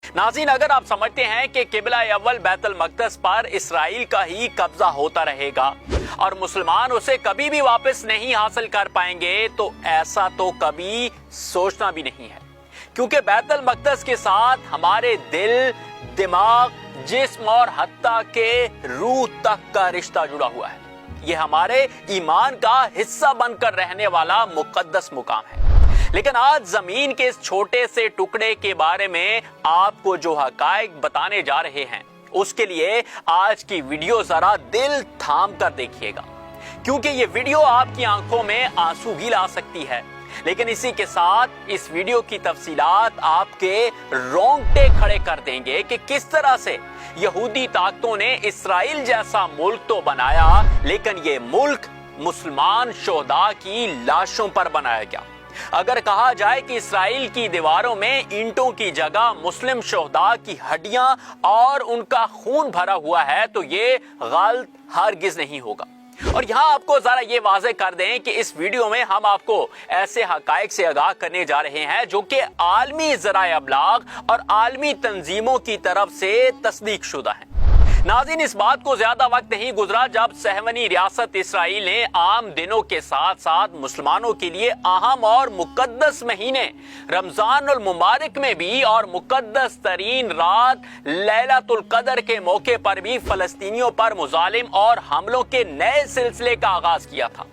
नाज़रीन, अगर आप समझते हैं कि किबला अव्वल बैतुल मक़दस पर इसराइल का ही कब्जा होता रहेगा और मुसलमान उसे कभी भी वापस नहीं हासिल कर पाएंगे, तो ऐसा तो कभी सोचना भी नहीं है, क्योंकि बैतुल मक़दस के साथ हमारे दिल, दिमाग, जिस्म और हत्ता के रूह तक का रिश्ता जुड़ा हुआ है। ये हमारे ईमान का हिस्सा बनकर रहने वाला मुकद्दस मुकाम है। लेकिन आज जमीन के इस छोटे से टुकड़े के बारे में आपको जो हकायक बताने जा रहे हैं, उसके लिए आज की वीडियो जरा दिल थाम कर देखिएगा, क्योंकि ये वीडियो आपकी आंखों में आंसू भी ला सकती है। लेकिन इसी के साथ इस वीडियो की तफसीलात आपके रोंगटे खड़े कर देंगे कि किस तरह से यहूदी ताकतों ने इसराइल जैसा मुल्क तो बनाया, लेकिन ये मुल्क मुसलमान शोहदा की लाशों पर बनाया गया। अगर कहा जाए कि इसराइल की दीवारों में ईंटों की जगह मुस्लिम शोहदा की हड्डियां और उनका खून भरा हुआ है, तो ये गलत हरगिज नहीं होगा। और यहाँ आपको जरा ये वाज़ेह कर दें कि इस वीडियो में हम आपको ऐसे हकायक से आगाह करने जा रहे हैं जो कि आलमी ज़राए अबलाग और आलमी तंजीमों की तरफ से तस्दीक शुदा हैं। नाज़रीन, इस बात को ज्यादा वक्त नहीं गुजरा जब सहवनी रियासत इसराइल ने आम दिनों के साथ साथ मुसलमानों के लिए अहम और मुकद्दस महीने रमजानुल मुबारक में भी और मुकद्दस तरीन रात लैलतुल कदर के मौके पर भी फलस्तीनियों पर मुजालिम और हमलों के नए सिलसिले का आगाज किया था।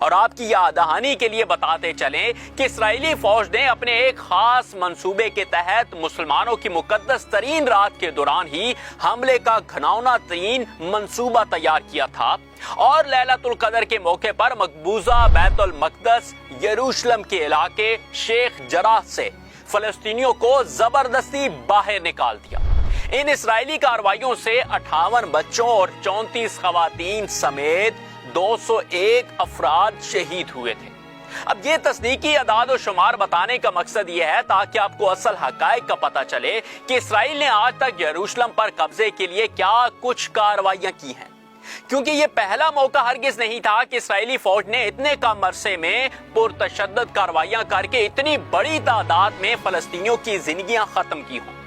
और आपकी याद दहानी के लिए बताते चलें कि इस्राएली फौज ने अपने एक खास मंसूबे के तहत मुसलमानों की मुकद्दस तरीन रात के दौरान ही हमले का घिनौना तरीन मंसूबा तैयार किया था और लैलतुल कदर के मौके पर मकबूजा बैतुल मक़दस यरूशलेम के इलाके शेख जराह से फलस्तीनियों को जबरदस्ती बाहर निकाल दिया। इन इसराइली कार्रवाइयों से 58 बच्चों और 34 खवातीन समेत 201 अफराद शहीद हुए थे। अब ये तस्दीकी अदाद और शुमार बताने का मकसद ये है ताकि आपको असल हकायक का पता चले कि इसराइल ने आज तक यरूशलेम पर कब्जे के लिए क्या कुछ कार्रवाइयां की हैं, क्योंकि ये पहला मौका हरगिज नहीं था कि इसराइली फौज ने इतने कम अरसे में पुरतशद्दद कार्रवाइयां करके इतनी बड़ी तादाद में फलस्तीनियों की जिंदगियां खत्म की हों।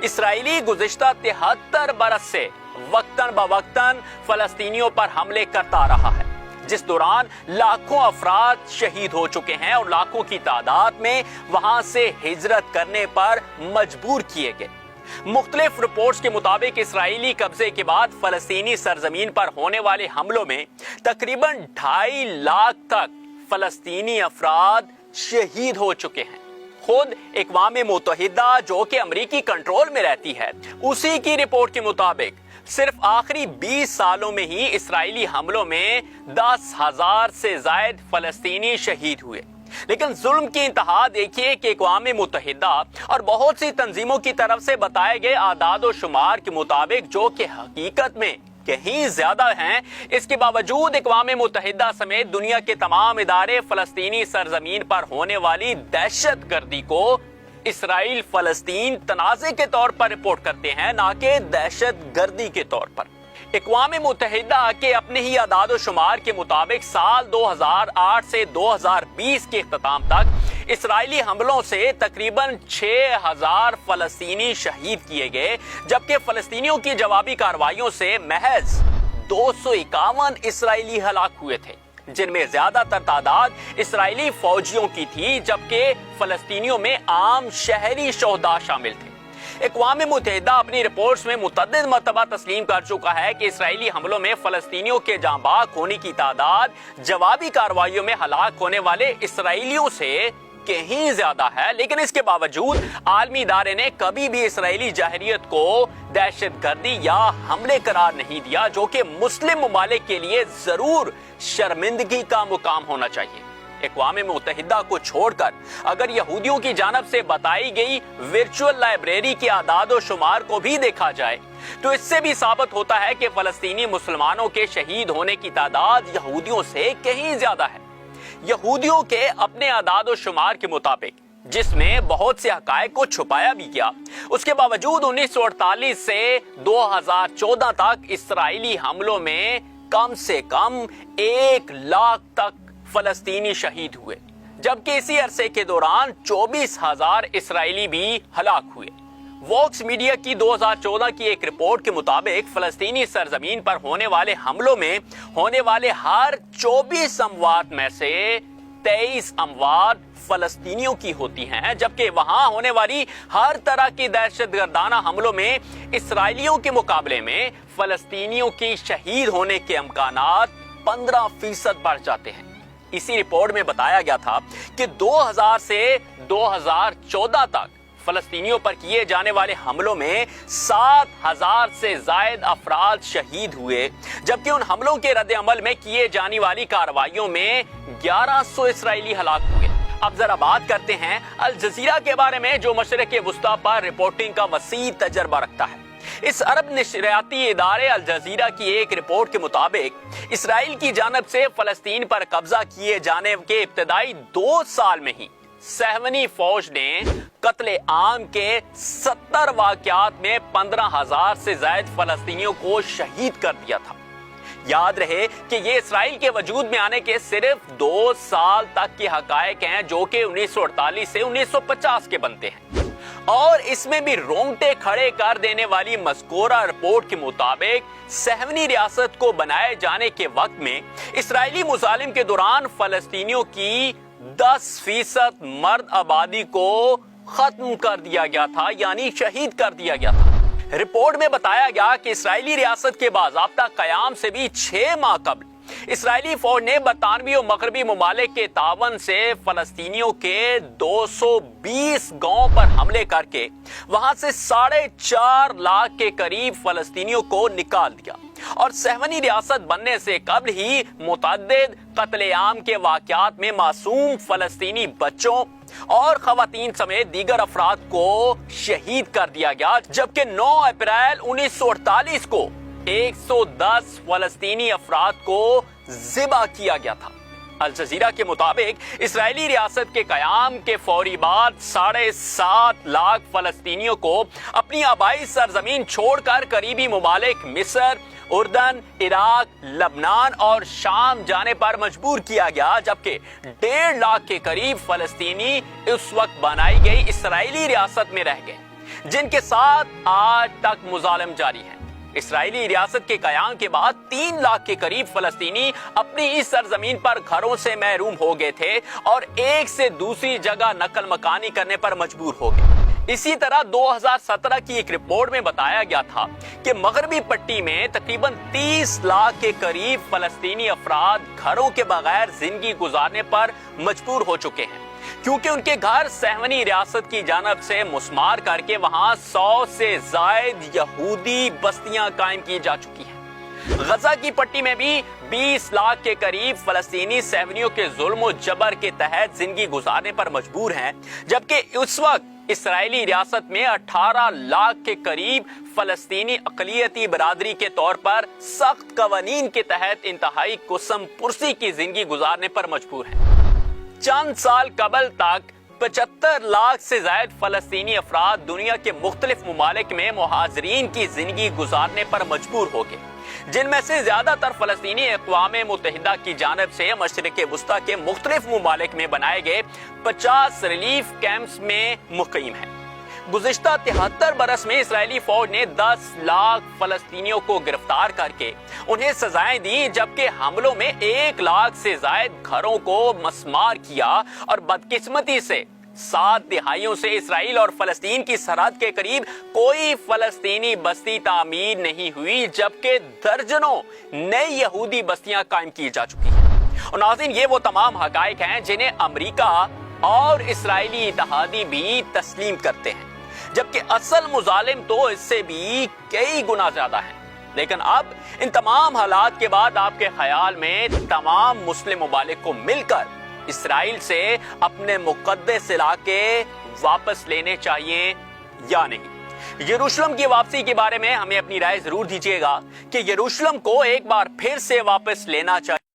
इसराइली गुज़िश्ता 73 बरस से वक्तन बवक्तन फलस्तीनियों पर हमले करता रहा है, जिस दौरान लाखों अफराद शहीद हो चुके हैं और लाखों की तादाद में वहां से हिजरत करने पर मजबूर किए गए। मुख्तलिफ रिपोर्ट्स के मुताबिक इसराइली कब्जे के बाद फलस्तीनी सरजमीन पर होने वाले हमलों में तकरीबन 2.5 लाख तक फलस्तीनी अफराद शहीद हो चुके हैं। खुद अक़वाम मुत्तहिदा जो कि अमरीकी कंट्रोल में रहती है, उसी की रिपोर्ट के मुताबिक सिर्फ आखिरी 20 सालों में ही इसराइली हमलों में 10,000 से ज्यादा फलस्तीनी शहीद हुए। लेकिन जुल्म की इंतहा देखिए कि अक़वाम मुत्तहिदा और बहुत सी तंजीमों की तरफ से बताए गए आदाद और शुमार के मुताबिक, जो कि हकीकत में कहीं ज्यादा हैं, इसके बावजूद अक़वाम मुत्तहिदा समेत दुनिया के तमाम इदारे फलस्तीनी सरजमीन पर होने वाली दहशत गर्दी को इसराइल फलस्तीन तनाज़े के तौर पर रिपोर्ट करते हैं, ना कि दहशत गर्दी के तौर पर। अक़वाम मुत्तहिदा के अपने ही आदाद और शुमार के मुताबिक साल 2008 से 2020 के इख्तिताम तक इसराइली हमलों से तकरीबन 6,000 फलस्तीनी शहीद किए गए, जबकि फलस्तीनियों की जवाबी कार्रवाइयों से महज 251 इसराइली हलाक हुए थे, जिनमें ज्यादातर तादाद इसराइली फौजियों की थी, जबकि फलस्तीनियों में आम शहरी शोहदा शामिल थे। अक़वाम मुत्तहिदा अपनी रिपोर्ट्स में मुतअद्दिद मरतबा तस्लीम कर चुका है कि इसराइली हमलों में फलस्तीनियों के जांबाक होने की तादाद जवाबी कार्रवाइयों में हलाक होने वाले इसराइलियों से कहीं ज्यादा है। लेकिन इसके बावजूद आलमी इदारे ने कभी भी इसराइली जाहिरियत को दहशत गर्दी या हमले करार नहीं दिया, जो कि मुस्लिम ममालिक के लिए जरूर शर्मिंदगी का मुकाम होना चाहिए। अक़वाम मुत्तहिदा को छोड़कर अगर यहूदियों की जानब से बताई गई वर्चुअल लाइब्रेरी के आदाद और शुमार को भी देखा जाए, तो इससे भी साबित होता है कि फलस्तीनी मुसलमानों के शहीद होने की तादाद यहूदियों से कहीं ज्यादा है। यहूदियों के अपने आदाद और शुमार के मुताबिक, जिसमें बहुत से हकायक को छुपाया भी गया, उसके बावजूद 1948 से 2014 तक इसराइली हमलों में कम से कम 1 लाख तक फलस्तीनी शहीद हुए, जबकि इसी अरसे के दौरान 24,000 इसराइली भी हलाक हुए। वॉक्स मीडिया की 2014 की एक रिपोर्ट के मुताबिक फलस्तीनी सरजमीन पर होने वाले हमलों में होने वाले हर 24 अमवात में से 23 अमवात फलस्तीनियों की होती हैं, जबकि वहां होने वाली हर तरह की दहशतगर्दाना हमलों में इसराइलियों के मुकाबले में फलस्तीनियों की शहीद होने के इम्कानात 15% बढ़ जाते हैं। इसी रिपोर्ट में बताया गया था कि 2000 से 2014 तक फलस्तीनियों पर किए जाने वाले हमलों में 7000 से ज्यादा अफराद शहीद हुए, जबकि उन हमलों के रद्द-ए-अमल में किए जाने वाली कार्रवाइयों में 1100 इसराइली हलाक हुए। अब जरा बात करते हैं अल जजीरा के बारे में, जो मशरिक़ वुस्ता पर रिपोर्टिंग का वसी तजर्बा रखता है। इस अरब नशरियाती इदारे अल जजीरा की एक रिपोर्ट के मुताबिक इसराइल की जानब से फलस्तीन पर कब्जा किए जाने के इब्तदाई 2 साल में ही सहवनी फौज ने कत्ले आम के 70 वाक़यात में 15,000 से ज्यादा फलस्तीनियों को शहीद कर दिया था। याद रहे कि ये इसराइल के वजूद में आने के सिर्फ 2 साल तक के हकायक हैं, जो कि 1948 से 1950 के बनते हैं। और इसमें भी रोंगटे खड़े कर देने वाली मज़कूरा रिपोर्ट के मुताबिक सहवनी रियासत को बनाए जाने के वक्त में इसराइली मुजालिम के दौरान फलस्तीनियों की 10% मर्द आबादी को खत्म कर दिया गया था, यानी शहीद कर दिया गया था। रिपोर्ट में बताया गया कि इसराइली रियासत के बाज़ाब्ता कयाम से भी 6 माह कबल इसराइली फौज ने बरतानवी और मगरबी मुमालिक के तावन से फलस्तीनियों के 220 गांवों पर हमले करके वहां से 4.5 लाख के करीब फलस्तीनियों को निकाल दिया और सहवनी रियासत बनने से कबल ही मुतअद्दिद कत्ले-आम के वाक़यात में मासूम फलस्तीनी बच्चों और खवातीन समेत दीगर अफराद को शहीद कर दिया गया, जबकि 9 अप्रैल 1948 को 110 फलस्तीनी अफराद को ज़िबा किया गया था। अल जजीरा के मुताबिक इसराइली रियासत के कयाम के फौरी बाद 7.5 लाख फलस्तीनियों को अपनी आबाई सरजमीन छोड़कर करीबी मुमालिक मिस्र, उर्दन, इराक, लबनान और शाम जाने पर मजबूर किया गया, जबकि 1.5 लाख के करीब फलस्तीनी उस वक्त बनाई गई इसराइली रियासत में रह गए, जिनके साथ आज तक मुजालिम जारी है। इसराइली रियासत के कयाम के बाद 3 लाख के करीब फलस्तीनी अपनी इस सरजमीन पर घरों से महरूम हो गए थे और एक से दूसरी जगह नकल मकानी करने पर मजबूर हो गए। इसी तरह 2017 की एक रिपोर्ट में बताया गया था कि मगरबी पट्टी में तकरीबन 30 लाख के करीब फलस्तीनी अफराद घरों के बगैर जिंदगी गुजारने पर मजबूर हो चुके हैं, क्योंकि उनके घर सहवनी रियासत की जानब से मुस्मार करके वहां 100 से ज्यादा यहूदी बस्तियां कायम की जा चुकी हैं। गजा की पट्टी में भी 20 लाख के करीब फलस्तीनी सहवनियों के जुल्म और जबर के तहत जिंदगी गुजारने पर मजबूर हैं, जबकि उस वक्त इसराइली रियासत में 18 लाख के करीब फलस्तीनी अक़लियती बरादरी के तौर पर सख्त कवानीन के तहत इंतहाई कुसम पुरसी की जिंदगी गुजारने पर मजबूर हैं। चंद साल कबल तक 75 लाख से ज्यादा फलस्तीनी अफराद दुनिया के मुख्तलिफ मुमालिक में मुहाजिरीन की जिंदगी गुजारने पर मजबूर हो गए, जिनमें से ज्यादातर फलस्तीनी अक़वाम मुत्तहिदा की जानब से मशरिक़ वुस्ता के मुख्तलिफ मुमालिक में बनाए गए 50 रिलीफ कैंप्स में मुक़ीम हैं। गुज़िश्ता 73 बरस में इसराइली फौज ने 10 लाख फलस्तीनियों को गिरफ्तार करके उन्हें सजाएं दी, जबकि हमलों में 1 लाख से ज्यादा घरों को मस्मार किया और बदकिस्मती से 7 दिहाइयों से इसराइल और फलस्तीन की सरहद के करीब कोई फलस्तीनी बस्ती तामीर नहीं हुई, जबकि दर्जनों नई यहूदी बस्तियां कायम की जा चुकी हैं। और नाज़रीन, ये वो तमाम हकायक हैं जिन्हें अमेरिका और इसराइली इत्तेहादी भी तस्लीम करते हैं, जबकि असल मुजालिम तो इससे भी कई गुना ज्यादा हैं। लेकिन अब इन तमाम हालात के बाद आपके ख्याल में तमाम मुस्लिम मुमालिक को मिलकर इसराइल से अपने मुक़द्दस इलाके वापस लेने चाहिए या नहीं? यरूशलेम की वापसी के बारे में हमें अपनी राय जरूर दीजिएगा कि यरूशलेम को एक बार फिर से वापस लेना चाहिए